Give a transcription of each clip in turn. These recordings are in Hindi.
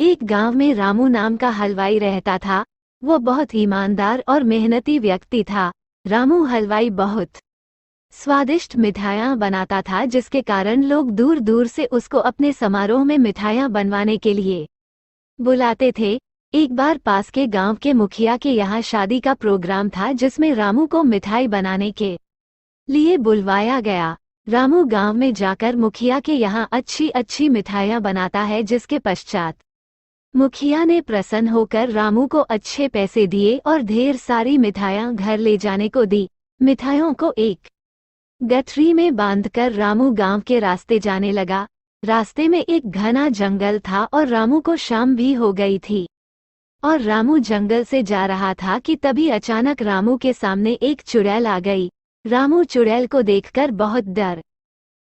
एक गांव में रामू नाम का हलवाई रहता था। वो बहुत ईमानदार और मेहनती व्यक्ति था। रामू हलवाई बहुत स्वादिष्ट मिठाइयाँ बनाता था, जिसके कारण लोग दूर दूर से उसको अपने समारोह में मिठाइयाँ बनवाने के लिए बुलाते थे। एक बार पास के गांव के मुखिया के यहाँ शादी का प्रोग्राम था, जिसमें रामू को मिठाई बनाने के लिए बुलवाया गया। रामू गांव में जाकर मुखिया के यहाँ अच्छी अच्छी मिठाइयाँ बनाता है, जिसके पश्चात मुखिया ने प्रसन्न होकर रामू को अच्छे पैसे दिए और ढेर सारी मिठाइयाँ घर ले जाने को दी। मिठाइयों को एक गठरी में बांधकर रामू गांव के रास्ते जाने लगा। रास्ते में एक घना जंगल था और रामू को शाम भी हो गई थी और रामू जंगल से जा रहा था कि तभी अचानक रामू के सामने एक चुड़ैल आ गई। रामू चुड़ैल को देखकर बहुत डर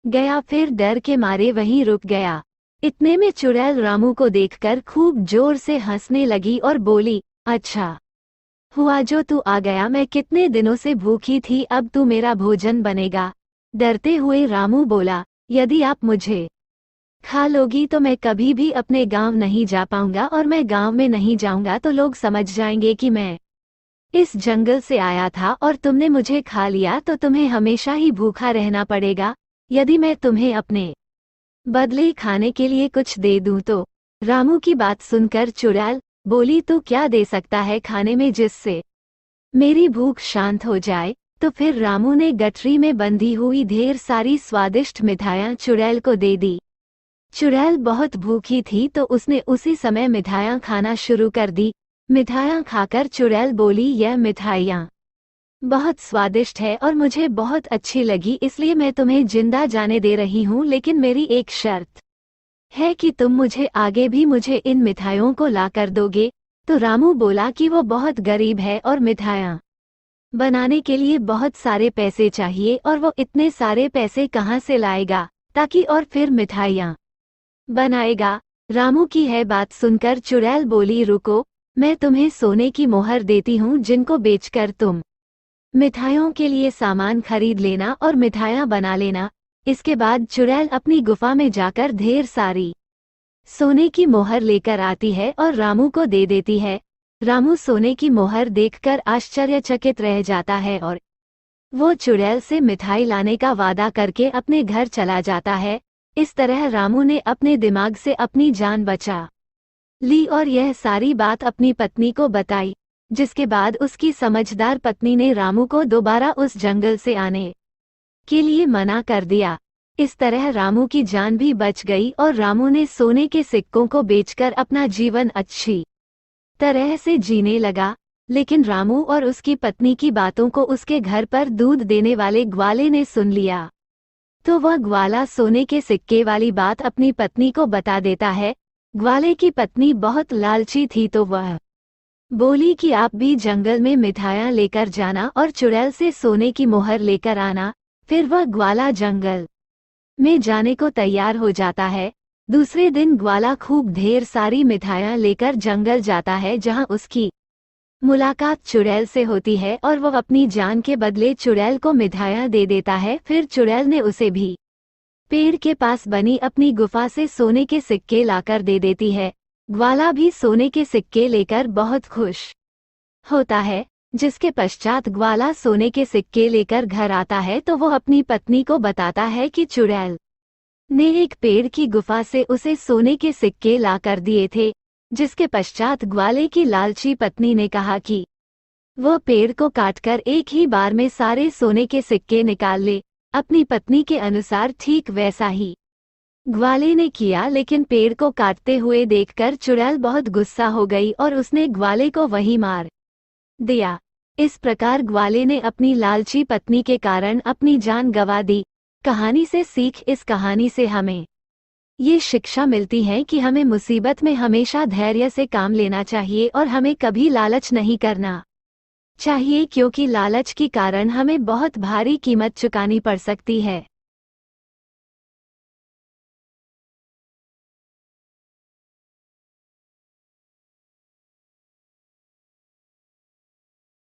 गया, फिर डर के मारे वहीं रुक गया। इतने में चुड़ैल रामू को देखकर खूब जोर से हंसने लगी और बोली, अच्छा हुआ जो तू आ गया, मैं कितने दिनों से भूखी थी, अब तू मेरा भोजन बनेगा। डरते हुए रामू बोला, यदि आप मुझे खा लोगी तो मैं कभी भी अपने गांव नहीं जा पाऊंगा, और मैं गांव में नहीं जाऊंगा तो लोग समझ जाएंगे कि मैं इस जंगल से आया था और तुमने मुझे खा लिया तो तुम्हें हमेशा ही भूखा रहना पड़ेगा। यदि मैं तुम्हें अपने बदले खाने के लिए कुछ दे दूं तो। रामू की बात सुनकर चुड़ैल बोली, तू क्या दे सकता है खाने में जिससे मेरी भूख शांत हो जाए। तो फिर रामू ने गठरी में बंधी हुई ढेर सारी स्वादिष्ट मिठाइयाँ चुड़ैल को दे दी। चुड़ैल बहुत भूखी थी तो उसने उसी समय मिठाइयाँ खाना शुरू कर दी। मिठाइयाँ खाकर चुड़ैल बोली, यह मिठाइयाँ बहुत स्वादिष्ट है और मुझे बहुत अच्छी लगी, इसलिए मैं तुम्हें जिंदा जाने दे रही हूँ, लेकिन मेरी एक शर्त है कि तुम मुझे आगे भी मुझे इन मिठाइयों को ला कर दोगे। तो रामू बोला कि वो बहुत गरीब है और मिठाइयाँ बनाने के लिए बहुत सारे पैसे चाहिए और वो इतने सारे पैसे कहाँ से लाएगा ताकि और फिर मिठाइयाँ बनाएगा। रामू की है बात सुनकर चुड़ैल बोली, रुको, मैं तुम्हें सोने की मोहर देती हूँ, जिनको बेचकर तुम मिठाइयों के लिए सामान खरीद लेना और मिठाइयाँ बना लेना। इसके बाद चुड़ैल अपनी गुफा में जाकर ढेर सारी सोने की मोहर लेकर आती है और रामू को दे देती है। रामू सोने की मोहर देखकर आश्चर्यचकित रह जाता है और वो चुड़ैल से मिठाई लाने का वादा करके अपने घर चला जाता है। इस तरह रामू ने अपने दिमाग से अपनी जान बचा ली और यह सारी बात अपनी पत्नी को बताई, जिसके बाद उसकी समझदार पत्नी ने रामू को दोबारा उस जंगल से आने के लिए मना कर दिया। इस तरह रामू की जान भी बच गई और रामू ने सोने के सिक्कों को बेचकर अपना जीवन अच्छी तरह से जीने लगा। लेकिन रामू और उसकी पत्नी की बातों को उसके घर पर दूध देने वाले ग्वाले ने सुन लिया। तो वह ग्वाला सोने के सिक्के वाली बात अपनी पत्नी को बता देता है। ग्वाले की पत्नी बहुत लालची थी तो वह बोली कि आप भी जंगल में मिठाइयाँ लेकर जाना और चुड़ैल से सोने की मोहर लेकर आना। फिर वह ग्वाला जंगल में जाने को तैयार हो जाता है। दूसरे दिन ग्वाला खूब ढेर सारी मिठाइयाँ लेकर जंगल जाता है, जहाँ उसकी मुलाकात चुड़ैल से होती है और वह अपनी जान के बदले चुड़ैल को मिठाइयाँ दे देता है। फिर चुड़ैल ने उसे भी पेड़ के पास बनी अपनी गुफा से सोने के सिक्के लाकर दे देती है। ग्वाला भी सोने के सिक्के लेकर बहुत खुश होता है। जिसके पश्चात ग्वाला सोने के सिक्के लेकर घर आता है तो वो अपनी पत्नी को बताता है कि चुड़ैल ने एक पेड़ की गुफा से उसे सोने के सिक्के लाकर दिए थे। जिसके पश्चात ग्वाले की लालची पत्नी ने कहा कि वो पेड़ को काटकर एक ही बार में सारे सोने के सिक्के निकाल ले। अपनी पत्नी के अनुसार ठीक वैसा ही ग्वाले ने किया, लेकिन पेड़ को काटते हुए देखकर चुड़ैल बहुत गुस्सा हो गई और उसने ग्वाले को वहीं मार दिया। इस प्रकार ग्वाले ने अपनी लालची पत्नी के कारण अपनी जान गंवा दी। कहानी से सीख, इस कहानी से हमें ये शिक्षा मिलती है कि हमें मुसीबत में हमेशा धैर्य से काम लेना चाहिए और हमें कभी लालच नहीं करना चाहिए, क्योंकि लालच के कारण हमें बहुत भारी कीमत चुकानी पड़ सकती है।